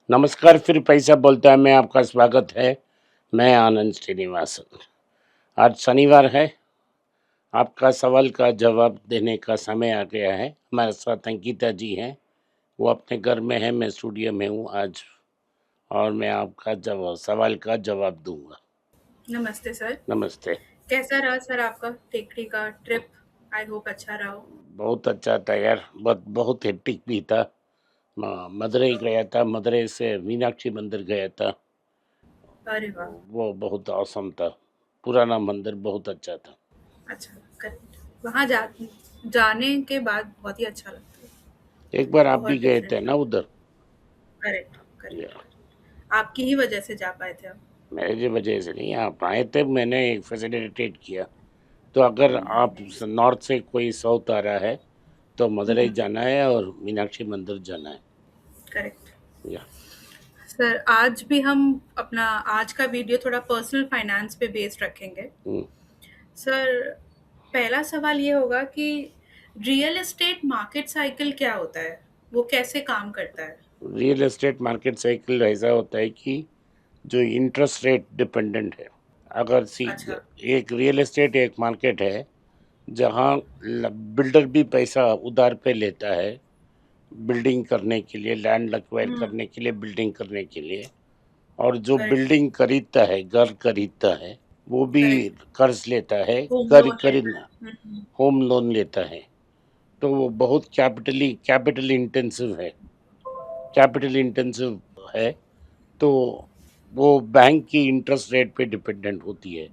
नमस्कार, फिर पैसा बोलता है में आपका स्वागत है। मैं आनंद श्रीनिवासन। आज शनिवार है। आपका सवाल का जवाब देने का समय आ गया है। हमारे साथ अंकिता जी हैं। वो अपने घर में है, मैं स्टूडियो में हूँ आज, और मैं आपका सवाल का जवाब दूंगा। नमस्ते सर। नमस्ते। कैसा रहा सर आपका टेकरी का ट्रिप? आई होप अच्छा रहा हो। बहुत अच्छा था यार, बहुत बहुत हेक्टिक भी था। मदुरई गया था, मदुरई से मीनाक्षी मंदिर गया था। अरे वाह। वो बहुत औसम था। पुराना मंदिर बहुत अच्छा था। अच्छा। करेक्ट। वहाँ जाने के बाद बहुत ही अच्छा लगता है। एक बार आप भी बहुत गए थे डिफरेंट ना लगता उधर? है। करेक्ट या करेक्ट। आपकी ही वजह से जा पाए थे हम। मेरी वजह से नहीं, आप आए थे, मैंने एक फैसिलिटेट किया। तो अगर आप नॉर्थ से कोई साउथ आ रहा है तो मदुरई जाना है और मीनाक्षी मंदिर जाना है। करेक्ट। या सर आज भी हम अपना आज का वीडियो थोड़ा पर्सनल फाइनेंस पे बेस्ड रखेंगे। हम्म, सर पहला सवाल ये होगा कि रियल एस्टेट मार्केट साइकिल क्या होता है? वो कैसे काम करता है? रियल एस्टेट मार्केट साइकिल ऐसा होता है कि जो इंटरेस्ट रेट डिपेंडेंट है। अगर सी अच्छा। एक रियल एस्टेट एक मार्केट है जहाँ बिल्डर भी पैसा उधार पे लेता है बिल्डिंग करने के लिए, लैंड एक्वायर हुँ, करने के लिए, बिल्डिंग करने के लिए। और जो करेक्ट, बिल्डिंग खरीदता है, घर खरीदता है, वो भी करेक्ट। कर्ज लेता है। होम कर लोन लेता है। खरीदना, होम लोन लेता है। तो वो बहुत कैपिटल इंटेंसिव है। कैपिटल इंटेंसिव है। तो वो बैंक की इंटरेस्ट रेट पे डिपेंडेंट होती है।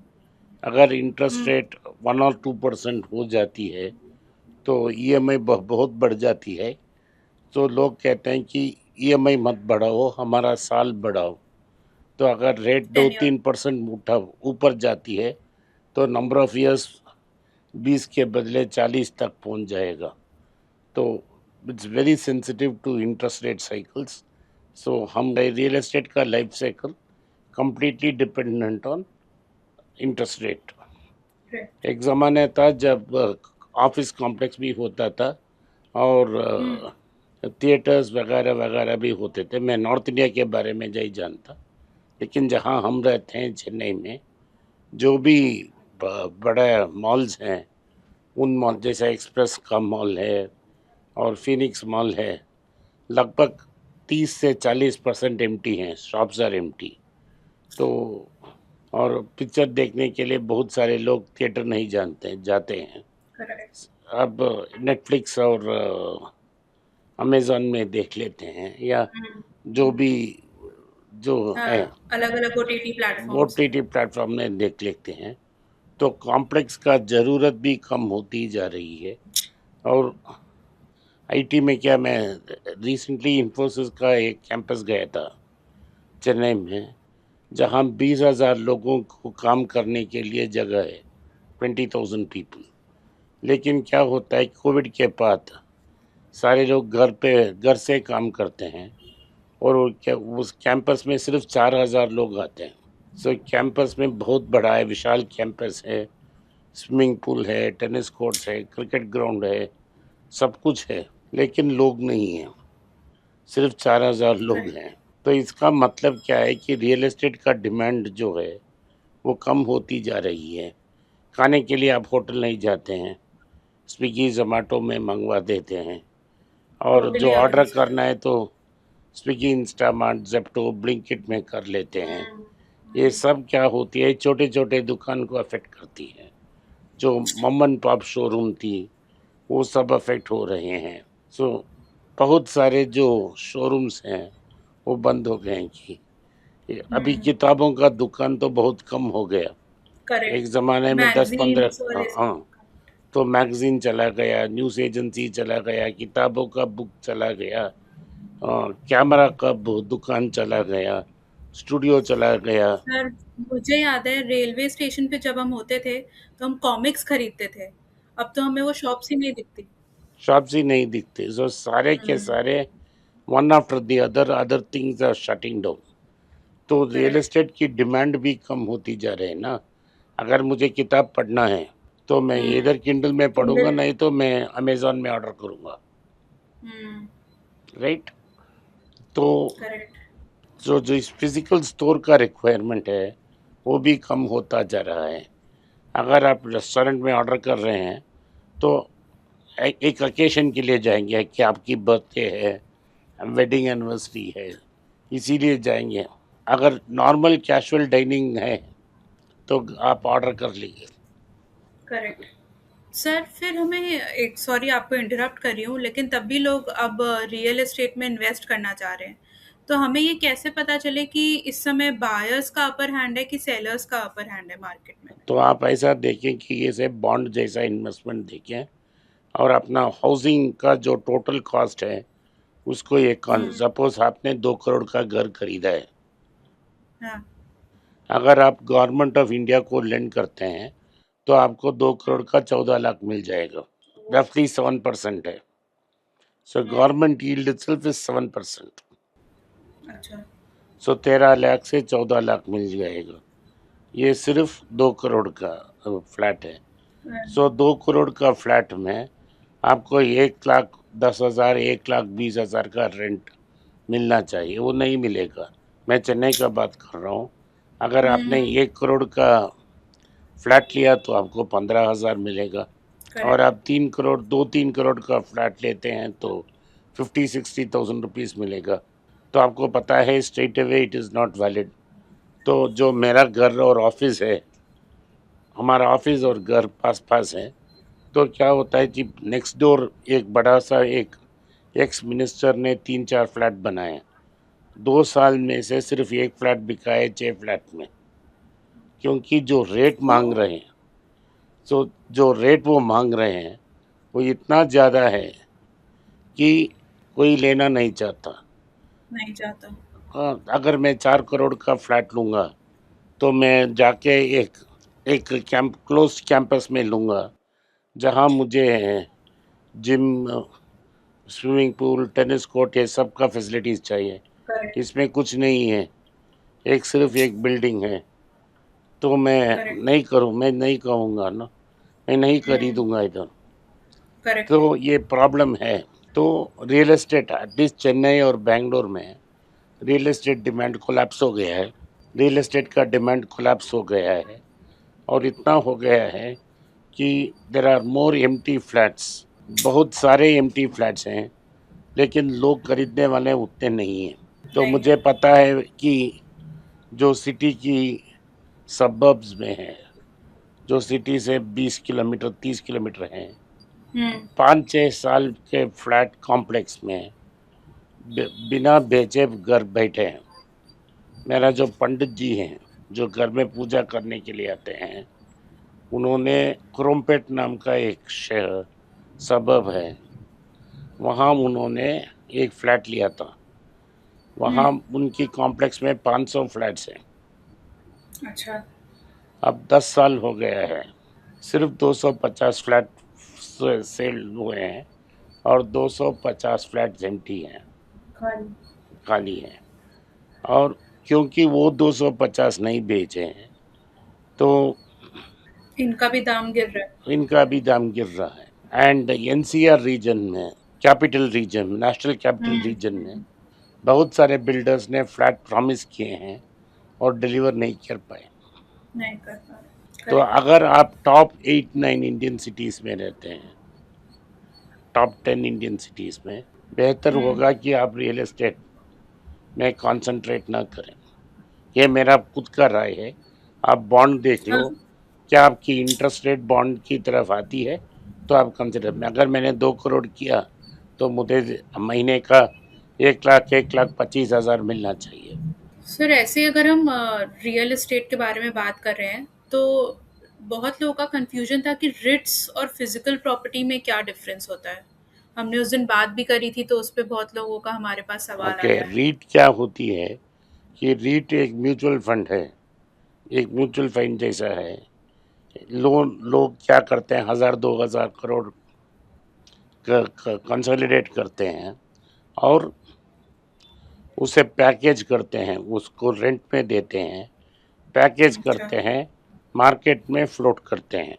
अगर इंटरेस्ट हुँ, रेट 1 और 2% हो जाती है तो ईएमआई बहुत बढ़ जाती है। तो लोग कहते हैं कि ईएमआई मत बढ़ाओ, हमारा साल बढ़ाओ। तो अगर रेट दो टेन्योर। तीन परसेंट उठा ऊपर जाती है तो नंबर ऑफ इयर्स 20 के बदले 40 तक पहुंच जाएगा। तो it's very sensitive to interest rate cycles. So हम रियल एस्टेट का life cycle completely dependent on interest rate. Right. एक ज़माने था जब ऑफिस कॉम्प्लेक्स भी होता था और हुँ, थिएटर्स वगैरह वगैरह भी होते थे। मैं नॉर्थ इंडिया के बारे में नहीं जानता, लेकिन जहाँ हम रहते हैं चेन्नई में, जो भी बड़े मॉल्स हैं, उन मॉल जैसे एक्सप्रेस का मॉल है और फिनिक्स मॉल है, लगभग 30 से 40% एम्प्टी हैं, शॉप्स आर एम्प्टी। तो और पिक्चर देखने के लिए बहुत सारे लोग थिएटर नहीं जानते जाते हैं। करेक्ट। अब नेटफ्लिक्स और अमेज़न में देख लेते हैं, या हुँ, जो भी जो है हाँ, अलग-अलग ओटीटी प्लेटफ़ॉर्म्स हैं। ओटीटी प्लेटफॉर्म में देख लेते हैं। तो कॉम्प्लेक्स का ज़रूरत भी कम होती जा रही है। और आईटी में क्या, मैं रिसेंटली इंफोसिस का एक कैंपस गया था चेन्नई में, जहाँ 20,000 लोगों को काम करने के लिए जगह है, 20,000 पीपल। लेकिन क्या होता है, कोविड के बाद सारे लोग घर से काम करते हैं, और वो क्या उस कैंपस में सिर्फ 4,000 लोग आते हैं। सो कैंपस में बहुत बड़ा है, विशाल कैंपस है, स्विमिंग पूल है, टेनिस कोर्ट्स है, क्रिकेट ग्राउंड है, सब कुछ है, लेकिन लोग नहीं हैं। सिर्फ 4,000 लोग करेक्ट। हैं। तो इसका मतलब क्या है कि रियल एस्टेट का डिमांड जो है वो कम होती जा रही है। खाने के लिए आप होटल नहीं जाते हैं, स्विगी जोमेटो में मंगवा देते हैं। और जो टोटली ऑर्डर अग्री सर। करना है तो स्विगी, इंस्टामार्ट, जेप्टो, ब्लिंकिट में कर लेते हैं। हुँ, ये हुँ, सब क्या होती है, छोटे छोटे दुकान को अफेक्ट करती है। जो मम एंड पॉप शोरूम थी, वो सब अफेक्ट हो रहे हैं। सो बहुत सारे जो शोरूम्स हैं वो बंद हो गए हैं। कि अभी हुँ, किताबों का दुकान तो बहुत कम हो गया। एक करेक्ट। ज़माने में 10-15, मैगज़ीन्स वाले हाँ, सब। तो मैगज़ीन चला गया, न्यूज़ एजेंसी चला गया, किताबों का बुक चला गया, कैमरा का दुकान चला गया, स्टूडियो चला गया। सर मुझे याद है रेलवे स्टेशन पे जब हम होते थे, तो हम कॉमिक्स खरीदते थे। अब तो हमें वो शॉप्स ही नहीं दिखती। शॉप्स ही नहीं दिखते, जो सारे के हुँ, सारे one after the other other things are shutting down. तो रियल करेक्ट। एस्टेट की डिमांड भी कम होती जा रही है ना। अगर मुझे किताब पढ़ना है तो मैं हुँ, इधर किंडल में पढ़ूंगा, किंडल। नहीं तो मैं अमेजोन में ऑर्डर करूंगा। हुँ, राइट। तो करेक्ट। जो जो इस फिजिकल स्टोर का रिक्वायरमेंट है वो भी कम होता जा रहा है। अगर आप रेस्टोरेंट में ऑर्डर कर रहे हैं तो एक ओकेशन के लिए जाएंगे कि आपकी बर्थडे है, वेडिंग एनिवर्सरी है, इसीलिए जाएंगे। अगर नॉर्मल कैजुअल डाइनिंग है तो आप ऑर्डर कर लीजिए। करेक्ट। सर फिर हमें एक, सॉरी आपको इंटरप्ट कर रही हूँ, लेकिन तब भी लोग अब रियल एस्टेट में इन्वेस्ट करना चाह रहे हैं। तो हमें ये कैसे पता चले कि इस समय बायर्स का अपर हैंड है कि सेलर्स का अपर हैंड है मार्केट में? तो आप ऐसा देखें कि ये से बॉन्ड जैसा इन्वेस्टमेंट देखें और अपना हाउसिंग का जो टोटल कॉस्ट है उसको एक हम्म। सपोज आपने 2 करोड़ का घर खरीदा है। हाँ। अगर आप गवर्नमेंट ऑफ इंडिया को लेंड करते हैं तो आपको 2 करोड़ का 14 लाख मिल जाएगा। रफली 7% है। So hmm. Government yield itself is 7%। अच्छा। सो 13 लाख से 14 लाख मिल जाएगा। ये सिर्फ 2 करोड़ का फ्लैट है। हम्म। सो 2 करोड़ का फ्लैट में आपको 1,10,000 1,20,000 का रेंट मिलना चाहिए, वो नहीं मिलेगा। मैं चेन्नई का बात कर रहा हूँ। अगर आपने 1 करोड़ का फ्लैट लिया तो आपको 15,000 मिलेगा। और करेक्ट। आप 3 करोड़ 2-3 करोड़ का फ्लैट लेते हैं तो 50-60,000 रुपीज़ मिलेगा। तो आपको पता है straight away it is not valid. तो जो मेरा घर और ऑफिस है, हमारा ऑफिस और घर पास पास है, तो क्या होता है कि नेक्स्ट डोर एक बड़ा सा एक एक्स मिनिस्टर ने 3-4 फ्लैट बनाए। 2 साल में से सिर्फ एक फ्लैट बिका है 6 फ्लैट में, क्योंकि जो रेट मांग रहे हैं, तो जो रेट वो मांग रहे हैं वो इतना ज़्यादा है कि कोई लेना नहीं चाहता। नहीं चाहता। अगर मैं 4 करोड़ का फ्लैट लूँगा तो मैं जाके एक एक कैंप क्लोज कैंपस में लूँगा जहाँ मुझे gym, swimming pool, tennis court, ये सब का फैसिलिटीज़ चाहिए। करेक्ट। इसमें कुछ नहीं है, एक सिर्फ एक बिल्डिंग है। तो मैं करेक्ट। नहीं करूँ, मैं नहीं कहूँगा ना, मैं नहीं हम्म। खरीदूँगा इधर। करेक्ट। तो ये प्रॉब्लम है। तो रियल एस्टेट एटलीस्ट चेन्नई और बेंगलोर में रियल एस्टेट डिमांड कोलैप्स हो गया है। रियल एस्टेट का डिमांड कोलैप्स हो गया है और इतना हो गया है कि there are more empty flats. बहुत सारे एम्प्टी फ्लैट्स हैं लेकिन लोग खरीदने वाले उतने नहीं हैं। तो नहीं मुझे है। पता है कि जो सिटी की सबर्ब्स में है, जो सिटी से 20 किलोमीटर 30 किलोमीटर हैं, हम्म। 5-6 साल के फ्लैट कॉम्प्लेक्स में बिना बेचे घर बैठे हैं। मेरा जो पंडित जी हैं जो घर में पूजा करने के लिए आते हैं, उन्होंने क्रोमपेट नाम का एक शहर सबर्ब है, वहाँ उन्होंने एक फ्लैट लिया था। वहाँ हम्म। उनकी कॉम्प्लेक्स में 500 फ्लैट्स हैं। अच्छा। अब 10 साल हो गया है, सिर्फ 250 फ्लैट सेल हुए हैं और 250 फ्लैट एम्प्टी हैं, खाली। खाली हैं। और क्योंकि वो 250 नहीं बेचे हैं तो इनका भी दाम गिर रहा है। इनका भी दाम गिर रहा है। एंड एनसीआर रीजन में, capital region, national capital region में बहुत सारे बिल्डर्स ने फ्लैट प्रॉमिस किए हैं और डिलीवर नहीं कर पाए। नहीं कर पा रहे। तो करेक्ट। अगर आप टॉप 8-9 इंडियन सिटीज़ में रहते हैं, टॉप 10 इंडियन सिटीज़ में, बेहतर हम्म। होगा कि आप रियल एस्टेट में कंसंट्रेट ना करें। ये मेरा खुद का राय है। आप बॉन्ड देख लो, हाँ। क्या आपकी इंटरेस्ट रेट बॉन्ड की तरफ आती है तो आप कंसिडर में। अगर मैंने 2 करोड़ किया तो मुझे महीने का 1,25,000 मिलना चाहिए। सर ऐसे अगर हम रियल एस्टेट के बारे में बात कर रहे हैं तो बहुत लोगों का कंफ्यूजन था कि रिट्स और फिजिकल प्रॉपर्टी में क्या डिफरेंस होता है। हमने उस दिन बात भी करी थी तो उस पे बहुत लोगों का हमारे पास सवाल ओके, आया है। रीट क्या होती है कि रीट एक म्यूचुअल फंड है, एक म्यूचुअल फंड जैसा है। लोन लोग क्या करते हैं, 1,000-2,000 करोड़ कंसोलिडेट करते हैं और उसे पैकेज करते हैं, उसको रेंट में देते हैं, पैकेज अच्छा। करते हैं, मार्केट में फ्लोट करते हैं।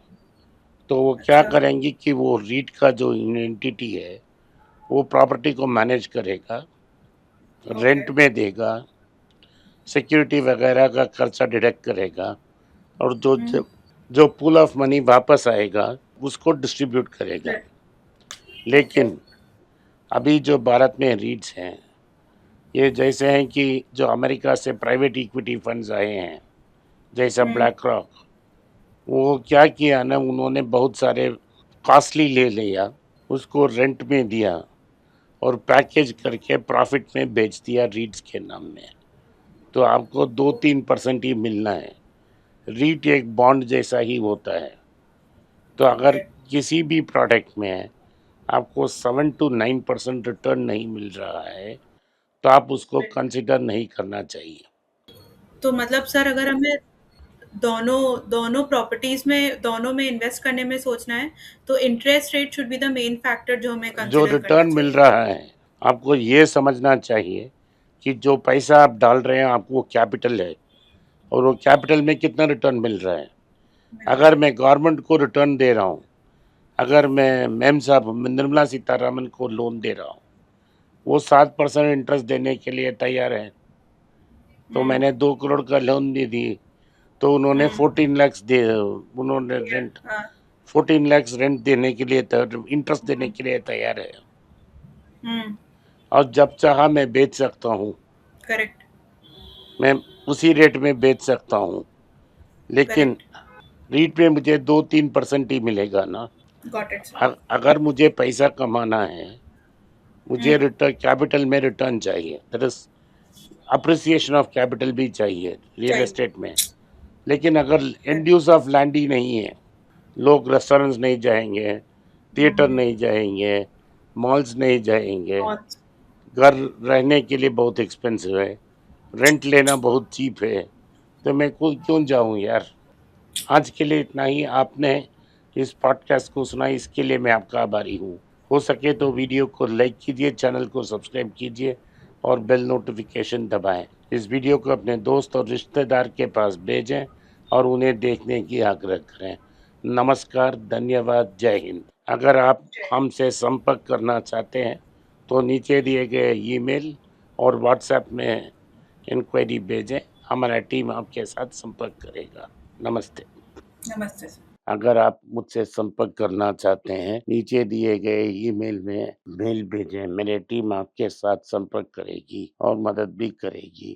तो वो क्या अच्छा। करेंगे कि वो रीट का जो एंटिटी है वो प्रॉपर्टी को मैनेज करेगा, ओके। रेंट में देगा सिक्योरिटी वगैरह का खर्चा डिडक्ट करेगा और जो हुँ, जो जो पूल ऑफ मनी वापस आएगा उसको डिस्ट्रीब्यूट करेगा। करेक्ट, ओके, लेकिन अभी जो भारत में रीट्स हैं, ये जैसे हैं कि जो अमेरिका से प्राइवेट इक्विटी फंड्स आए हैं, जैसा हुँ, ब्लैक रॉक, वो क्या किया ना, उन्होंने बहुत सारे कॉस्टली ले लिया, उसको रेंट में दिया और पैकेज करके प्रॉफिट में बेच दिया रीट्स के नाम में। तो आपको 2-3% ही मिलना है। रीट एक बॉन्ड जैसा ही होता है। तो अगर ओके। किसी भी प्रोडक्ट में आपको 7 to 9% रिटर्न नहीं मिल रहा है, तो आप उसको कंसिडर नहीं करना चाहिए। तो मतलब सर अगर हमें दोनों दोनों प्रॉपर्टीज़ में दोनों में इन्वेस्ट करने में सोचना है, तो interest rate should be the main factor जो हमें जो कंसिडर करना रिटर्न मिल चाहिए। रहा है, आपको ये समझना चाहिए कि जो पैसा आप डाल रहे हैं, आपको कैपिटल है और वो कैपिटल में कितना रिटर्न मिल रहा है। मिल रहा अगर है। मैं गवर्नमेंट को रिटर्न दे रहा हूँ, अगर मैं मैम साहब निर्मला सीतारमन को लोन दे रहा हूँ, वो 7% इंटरेस्ट देने के लिए तैयार है। तो हुँ, मैंने 2 करोड़ का लोन दे दी, तो उन्होंने हुँ, 14 lakhs दे, उन्होंने दिया, रेंट हाँ, 14 lakhs रेंट देने के लिए इंटरेस्ट देने हुँ, के लिए तैयार है। हुँ, और जब चाहा मैं बेच सकता हूँ, करेक्ट, मैं उसी रेट में बेच सकता हूँ। लेकिन करेक्ट, रीट में मुझे 2-3% ही मिलेगा ना। Got it sir. अगर मुझे पैसा कमाना है, हुँ, मुझे रिटर्न कैपिटल में रिटर्न चाहिए, that is appreciation of capital भी चाहिए रियल चाहिए, एस्टेट में। लेकिन अगर and correct, use of land ही नहीं है, लोग रेस्टोरेंट्स नहीं जाएंगे, थिएटर हुँ, नहीं जाएंगे, मॉल्स नहीं जाएंगे, बहुत घर रहने के लिए बहुत एक्सपेंसिव है, रेंट लेना बहुत चीप है, तो मैं खुद क्यों जाऊं यार। आज के लिए इतना ही। आपने इस पॉडकास्ट को सुना, इसके लिए मैं आपका आभारी हूँ। हो सके तो वीडियो को लाइक कीजिए, चैनल को सब्सक्राइब कीजिए और बेल नोटिफिकेशन दबाएं। इस वीडियो को अपने दोस्त और रिश्तेदार के पास भेजें और उन्हें देखने की आग्रह करें। नमस्कार, धन्यवाद, जय हिंद। अगर आप हमसे संपर्क करना चाहते हैं तो नीचे दिए गए ईमेल और व्हाट्सएप में इंक्वायरी भेजें, हमारा टीम आपके साथ संपर्क करेगा। नमस्ते। नमस्ते सर। अगर आप मुझसे संपर्क करना चाहते हैं, नीचे दिए गए ईमेल में मेल भेजें, मेरी टीम आपके साथ संपर्क करेगी और मदद भी करेगी।